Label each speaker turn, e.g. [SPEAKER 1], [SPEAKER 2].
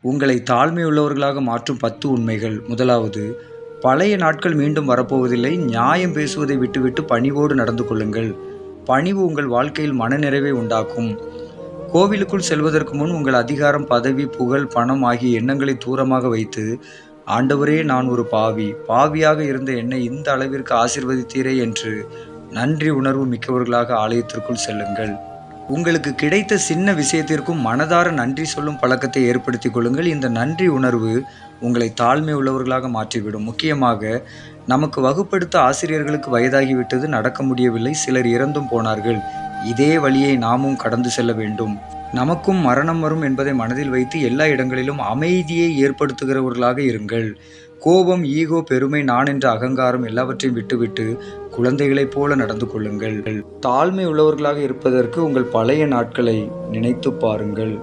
[SPEAKER 1] உங்களை தாழ்மையுள்ளவர்களாக மாற்றும் 10 உண்மைகள். முதலாவது, பழைய நாட்கள் மீண்டும் வரப்போவதில்லை. நியாயம் பேசுவதை விட்டுவிட்டு பணிவோடு நடந்து கொள்ளுங்கள். பணிவு உங்கள் வாழ்க்கையில் மனநிறைவை உண்டாக்கும். கோவிலுக்குள் செல்வதற்கு முன் உங்கள் அதிகாரம், பதவி, புகழ், பணம் ஆகிய எண்ணங்களை தூரமாக வைத்து, ஆண்டவரே, நான் ஒரு பாவி. பாவியாக இருந்த என்னை இந்த அளவிற்கு ஆசீர்வதித்தீரே என்று நன்றி உணர்வு மிக்கவர்களாக ஆலயத்திற்குள் செல்லுங்கள். உங்களுக்கு கிடைத்த சின்ன விஷயத்திற்கும் மனதார நன்றி சொல்லும் பழக்கத்தை ஏற்படுத்திக் கொள்ளுங்கள். இந்த நன்றி உணர்வு உங்களை தாழ்மை உள்ளவர்களாக மாற்றிவிடும். முக்கியமாக, நமக்கு வகுப்படுத்த ஆசிரியர்களுக்கு வயதாகிவிட்டது, நடக்க முடியவில்லை, சிலர் இறந்தும் போனார்கள். இதே வழியை நாமும் கடந்து செல்ல வேண்டும். நமக்கும் மரணம் வரும் என்பதை மனதில் வைத்து எல்லா இடங்களிலும் அமைதியை ஏற்படுத்துகிறவர்களாக இருங்கள். கோபம், ஈகோ, பெருமை, நான் என்ற அகங்காரம் எல்லாவற்றையும் விட்டுவிட்டு குழந்தைகளைப் போல நடந்து கொள்ளுங்கள். தாழ்மை உள்ளவர்களாக இருப்பதற்கு உங்கள் பழைய நாட்களை நினைத்து பாருங்கள்.